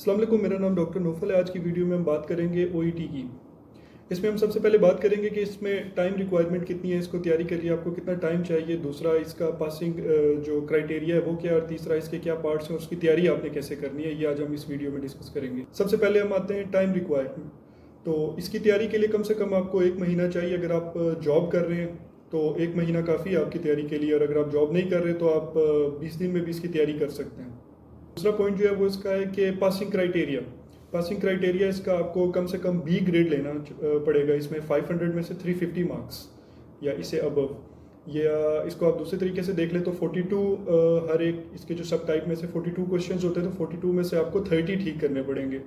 अस्सलाम वालेकुम, मेरा नाम डॉक्टर नौफल है। आज की वीडियो में हम बात करेंगे ओईटी की। इसमें हम सबसे पहले बात करेंगे कि इसमें टाइम रिक्वायरमेंट कितनी है, इसको तैयारी के लिए आपको कितना टाइम चाहिए। दूसरा, इसका पासिंग जो क्राइटेरिया है वो क्या है, और तीसरा, इसके क्या पार्ट्स हैं, उसकी तैयारी आपने कैसे करनी है, ये आज हम इस वीडियो में डिस्कस करेंगे। सबसे पहले हम आते हैं टाइम रिक्वायरमेंट। तो इसकी तैयारी के लिए कम से कम आपको 1 महीना चाहिए। अगर आप जॉब कर रहे हैं तो 1 महीना काफ़ी है आपकी तैयारी के लिए, और अगर आप जॉब नहीं कर रहे तो आप 20 दिन में भी इसकी तैयारी कर सकते हैं। दूसरा पॉइंट जो है वो इसका है कि पासिंग क्राइटेरिया इसका आपको कम से कम बी ग्रेड लेना पड़ेगा। इसमें 500 में से 350 मार्क्स या इससे अबव, या इसको आप दूसरे तरीके से देख लें तो 42 हर एक इसके जो सब टाइप में से 42 क्वेश्चंस होते हैं, तो 42 में से आपको 30 ठीक करने पड़ेंगे,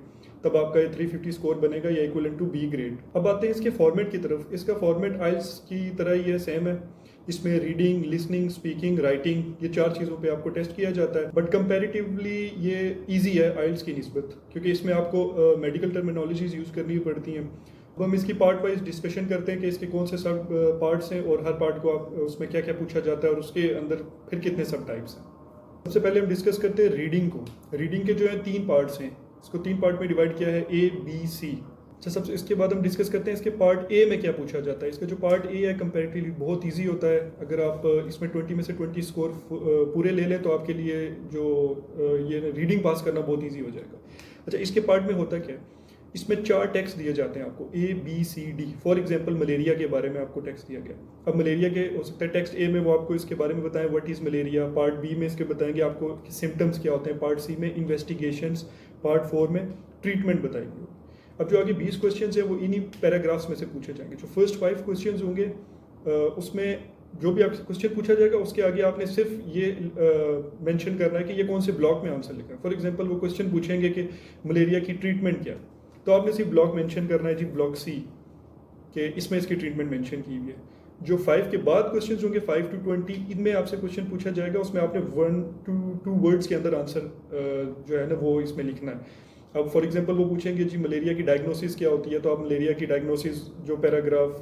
तब आपका ये 350 स्कोर बनेगा या इक्वलेंट टू बी ग्रेड। अब आते हैं इसके फॉर्मेट की तरफ। इसका फॉर्मेट आइल्स की तरह ही है, सेम है। इसमें रीडिंग, लिसनिंग, स्पीकिंग, राइटिंग, ये 4 चीज़ों पे आपको टेस्ट किया जाता है। बट कंपैरेटिवली ये इजी है आइल्स की निस्बत, क्योंकि इसमें आपको मेडिकल टर्मिनोलॉजीज यूज़ करनी पड़ती हैं। अब हम इसकी पार्ट वाइज डिस्कशन करते हैं कि इसके कौन से सब पार्ट्स हैं, और हर पार्ट को आप उसमें क्या क्या पूछा जाता है, और उसके अंदर फिर कितने सब टाइप्स हैं। सबसे पहले हम डिस्कस करते हैं रीडिंग को। रीडिंग के जो है 3 पार्ट्स हैं, इसको 3 पार्ट में डिवाइड किया है, ए बी सी। अच्छा, सबसे इसके बाद हम डिस्कस करते हैं इसके पार्ट ए में क्या पूछा जाता है। इसका जो पार्ट ए है कंपैरेटिवली बहुत इजी होता है। अगर आप इसमें 20 में से 20 स्कोर पूरे ले लें तो आपके लिए जो ये रीडिंग पास करना बहुत इजी हो जाएगा। अच्छा, इसके पार्ट में होता क्या है, इसमें 4 टेक्स्ट दिए जाते हैं आपको, A B C D. For example malaria के बारे में आपको टेक्स्ट दिया गया। अब मलेरिया के हो सकता है टेक्स्ट ए में वो आपको इसके बारे में बताएं what is malaria, part B में इसके बताएंगे आपको सिम्टम्स क्या होते हैं, पार्ट सी में इन्वेस्टिगेशंस, पार्ट 4 में ट्रीटमेंट बताएंगे। अब जो आगे 20 क्वेश्चंस है वो इन्हीं पैराग्राफ्स में से पूछे जाएंगे। जो फर्स्ट 5 क्वेश्चंस होंगे उसमें जो भी आपसे क्वेश्चन पूछा जाएगा उसके आगे आपने सिर्फ ये मेंशन करना है कि ये कौन से ब्लॉक में आंसर लिखा है। फॉर एग्जांपल वो क्वेश्चन पूछेंगे कि मलेरिया की ट्रीटमेंट क्या है, तो आपने सिर्फ ब्लॉक मेंशन करना है जी, ब्लॉक सी, कि इसमें इसकी ट्रीटमेंट मेंशन की हुई है। जो 5 के बाद क्वेश्चन होंगे 5 to 20, इनमें आपसे क्वेश्चन पूछा जाएगा, उसमें आपने 1 to 2 वर्ड्स के अंदर आंसर जो है ना वो इसमें लिखना है। अब फॉर एग्जांपल वो पूछेंगे जी मलेरिया की डायग्नोसिस क्या होती है, तो आप मलेरिया की डायग्नोसिस जो पैराग्राफ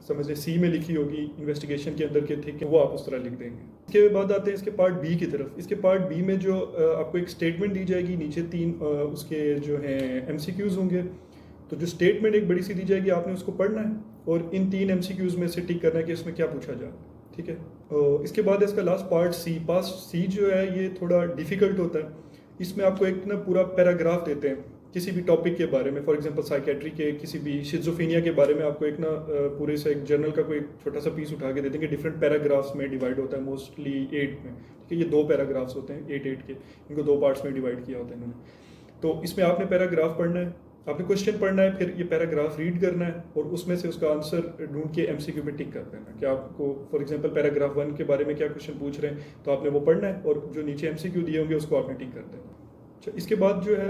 समझ लें सी में लिखी होगी, इन्वेस्टिगेशन के अंदर के थे, वो आप उस तरह लिख देंगे। इसके बाद आते हैं इसके पार्ट बी की तरफ। इसके पार्ट बी में जो आपको एक स्टेटमेंट दी जाएगी, नीचे 3 उसके जो हैं एमसीक्यूज होंगे। तो जो स्टेटमेंट एक बड़ी सी दी जाएगी, आपने उसको पढ़ना है और इन 3 एमसीक्यूज में से टिक करना है कि इसमें क्या पूछा जाए, ठीक है। इसके बाद इसका लास्ट पार्ट सी जो है ये थोड़ा डिफिकल्ट होता है। इसमें आपको एक ना पूरा पैराग्राफ देते हैं किसी भी टॉपिक के बारे में। फॉर एग्जांपल साइकेट्री के, किसी भी शिज़ोफ्रेनिया के बारे में आपको एक ना पूरे से एक जर्नल का कोई छोटा सा पीस उठा के दे देंगे। डिफरेंट पैराग्राफ्स में डिवाइड होता है, मोस्टली 8 में, ठीक है। ये 2 पैराग्राफ्स होते हैं 8 के, इनको 2 पार्ट्स में डिवाइड किया होता है इन्होंने। तो इसमें आपने पैराग्राफ पढ़ना है, आपने क्वेश्चन पढ़ना है, फिर ये पैराग्राफ रीड करना है और उसमें से उसका आंसर ढूंढ के एमसीक्यू पे टिक कर देना है कि आपको फॉर एग्जांपल पैराग्राफ 1 के बारे में क्या क्वेश्चन पूछ रहे हैं, तो आपने वो पढ़ना है और जो नीचे एमसीक्यू दिए होंगे उसको आपने टिक कर देना। अच्छा, इसके बाद जो है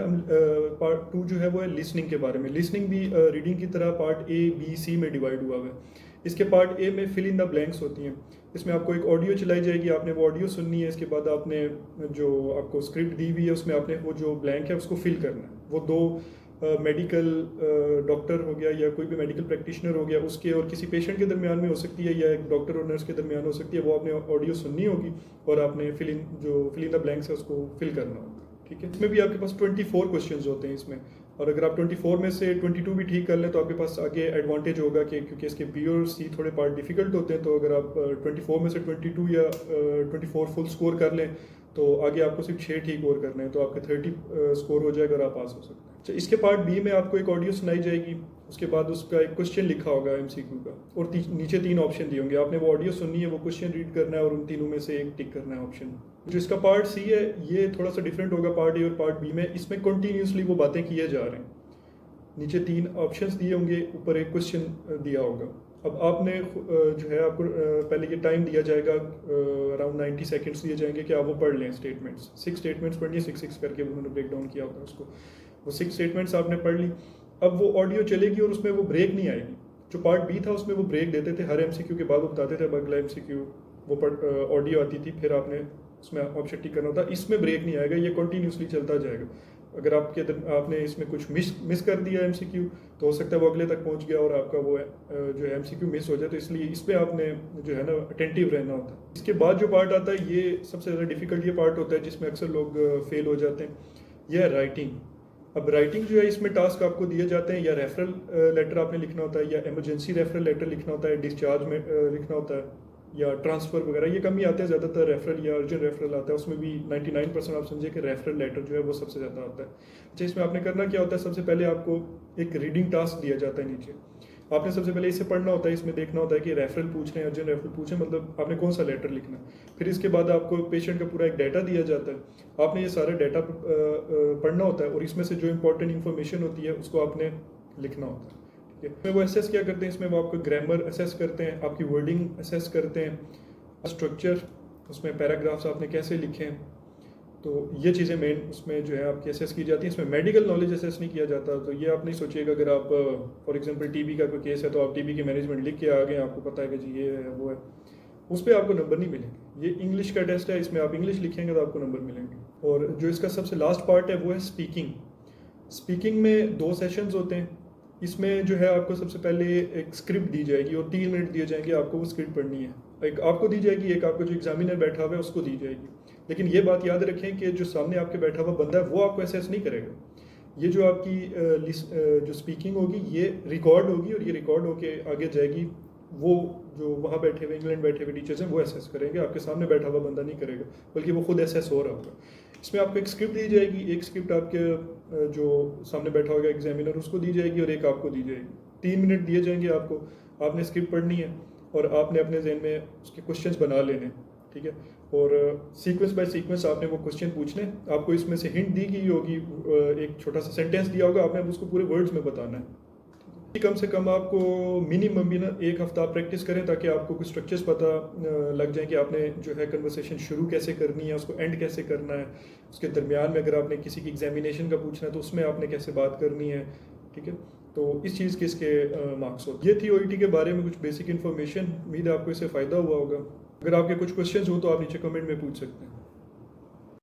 पार्ट 2 जो है वो है लिसनिंग के बारे में। लिसनिंग भी रीडिंग की तरह पार्ट ए बी सी में डिवाइड हुआ है। इसके पार्ट ए में फिल इन द ब्लैंक्स होती हैं। इसमें आपको एक ऑडियो चलाई जाएगी, आपने वो ऑडियो सुननी है। इसके बाद आपने जो आपको स्क्रिप्ट दी हुई है उसमें आपने वो जो ब्लैंक है उसको फिल करना है। वो 2 मेडिकल डॉक्टर हो गया या कोई भी मेडिकल प्रैक्टिशनर हो गया, उसके और किसी पेशेंट के दरमियान में हो सकती है, या एक डॉक्टर और नर्स के दरमियान हो सकती है। वो आपने ऑडियो सुननी होगी और आपने फिल इन द ब्लैंक्स है उसको फिल करना होगा, ठीक है। इसमें भी आपके पास 24 क्वेश्चंस होते हैं इसमें, और अगर आप 24 में से 22 भी ठीक कर लें तो आपके पास आगे एडवांटेज होगा कि क्योंकि इसके बी और सी थोड़े पार्ट डिफिकल्ट होते हैं। तो अगर आप 24 में से 22 या 24 फुल स्कोर कर लें तो आगे आपको सिर्फ 6 ठीक और करने हैं, तो आपके 30 स्कोर हो जाएगा और आप पास हो सकते हैं। अच्छा, इसके पार्ट बी में आपको एक ऑडियो सुनाई जाएगी, उसके बाद उसका एक क्वेश्चन लिखा होगा एमसीक्यू का, और नीचे 3 ऑप्शन दिए होंगे। आपने वो ऑडियो सुननी है, वो क्वेश्चन रीड करना है और उन तीनों में से एक टिक करना है ऑप्शन। जो इसका पार्ट सी है ये थोड़ा सा डिफरेंट होगा पार्ट ए और पार्ट बी में। इसमें कंटिन्यूसली वो बातें किए जा रहे हैं, नीचे 3 ऑप्शंस दिए होंगे, ऊपर एक क्वेश्चन दिया होगा। अब आपने जो है आपको पहले ये टाइम दिया जाएगा, अराउंड 90 सेकंड्स दिए जाएंगे कि आप वो पढ़ लें स्टेटमेंट्स। 6 स्टेटमेंट्स पढ़नी है, 6 करके उन्होंने ब्रेक डाउन किया होता है उसको। वो 6 स्टेटमेंट्स आपने पढ़ ली। अब वो ऑडियो चलेगी और उसमें वो ब्रेक नहीं आएगी। जो पार्ट बी था उसमें वो ब्रेक देते थे, हर एमसीक्यू के बाद वो बताते थे अब अगला एमसीक्यू, वो ऑडियो आती थी, फिर आपने उसमें ऑप्शन टिक करना होता। इसमें ब्रेक नहीं आएगा, ये कंटिन्यूसली चलता जाएगा। अगर आपने इसमें कुछ मिस कर दिया एमसीक्यू तो हो सकता है वो अगले तक पहुंच गया और आपका वो जो है एमसीक्यू मिस हो जाए। तो इसलिए इस पर आपने जो है ना अटेंटिव रहना होता है। इसके बाद जो पार्ट आता है ये सबसे ज़्यादा डिफिकल्ट ये पार्ट होता है जिसमें अक्सर लोग फेल हो जाते हैं, यह है राइटिंग। अब राइटिंग जो है इसमें टास्क आपको दिए जाते हैं, या रेफरल लेटर आपने लिखना होता है, या इमरजेंसी रेफरल लेटर लिखना होता है, डिस्चार्ज में लिखना होता है, या ट्रांसफ़र वगैरह। ये कम ही आते हैं, ज़्यादातर रेफरल या अर्जेंट रेफरल आता है। उसमें भी 99% आप समझिए कि रेफरल लेटर जो है वो सबसे ज़्यादा आता है। अच्छा, इसमें आपने करना क्या होता है, सबसे पहले आपको एक रीडिंग टास्क दिया जाता है नीचे। आपने सबसे पहले इसे पढ़ना होता है, इसमें देखना होता है कि रेफरल पूछ रहे हैं, अर्जेंट रेफरल पूछे, मतलब आपने कौन सा लेटर लिखना है। फिर इसके बाद आपको पेशेंट का पूरा एक डाटा दिया जाता है, आपने ये सारा डाटा पढ़ना होता है, और इसमें से जो इंपॉर्टेंट इन्फॉर्मेशन होती है उसको आपने लिखना होता है। ठीक है, इसमें वो असेस क्या करते हैं, इसमें वो आपको ग्रामर असेस करते हैं, आपकी वर्डिंग असेस करते हैं, स्ट्रक्चर, उसमें पैराग्राफ्स आपने कैसे लिखे हैं, तो ये चीज़ें मेन उसमें जो है आपकी असेस की जाती है। इसमें मेडिकल नॉलेज असेस नहीं किया जाता। तो ये आप नहीं सोचिएगा अगर आप फॉर एग्जांपल टीबी का कोई केस है तो आप टीबी की मैनेजमेंट लिख के आ गए, आपको पता है कि जी ये है वो है, उस पर आपको नंबर नहीं मिलेंगे। ये इंग्लिश का टेस्ट है, इसमें आप इंग्लिश लिखेंगे तो आपको नंबर मिलेंगे। और जो इसका सबसे लास्ट पार्ट है वो है स्पीकिंग। स्पीकिंग में 2 सेशंस होते हैं। इसमें जो है आपको सबसे पहले एक स्क्रिप्ट दी जाएगी और 3 मिनट दिए जाएंगे, आपको वो स्क्रिप्ट पढ़नी है। एक आपको दी जाएगी, एक आपको जो एग्जामिनर बैठा हुआ है उसको दी जाएगी। लेकिन ये बात याद रखें कि जो सामने आपके बैठा हुआ बंदा है वो आपको असेस नहीं करेगा। ये जो आपकी जो स्पीकिंग होगी ये रिकॉर्ड होगी, और ये रिकॉर्ड होके आगे जाएगी। वो जो वहाँ बैठे हुए इंग्लैंड बैठे हुए टीचर्स हैं वो असेस करेंगे, आपके सामने बैठा हुआ बंदा नहीं करेगा, बल्कि वो खुद असेस हो रहा होगा। इसमें आपको एक स्क्रिप्ट दी जाएगी, एक स्क्रिप्ट आपके जो सामने बैठा होगा एग्जामिनर उसको दी जाएगी, और एक आपको दी जाएगी। 3 मिनट दिए जाएंगे आपको, आपने स्क्रिप्ट पढ़नी है और आपने अपने जहन में उसके क्वेश्चंस बना लेने, ठीक है। और सीक्वेंस बाय सीक्वेंस आपने वो क्वेश्चन पूछने। आपको इसमें से हिंट दी गई होगी, एक छोटा सा सेंटेंस दिया होगा, आपने उसको पूरे वर्ड्स में बताना है। कम से कम आपको मिनिमम भी ना 1 हफ्ता प्रैक्टिस करें, ताकि आपको कुछ स्ट्रक्चर्स पता लग जाए कि आपने जो है कन्वर्सेशन शुरू कैसे करनी है, उसको एंड कैसे करना है, उसके दरमियान में अगर आपने किसी की एग्जामिनेशन का पूछना है तो उसमें आपने कैसे बात करनी है, ठीक है। तो इस चीज़ के इसके मार्क्स होते हैं। ये थी ओईटी के बारे में कुछ बेसिक इन्फॉर्मेशन। उम्मीद है आपको इससे फ़ायदा हुआ होगा। अगर आपके कुछ क्वेश्चंस हो तो आप नीचे कमेंट में पूछ सकते हैं।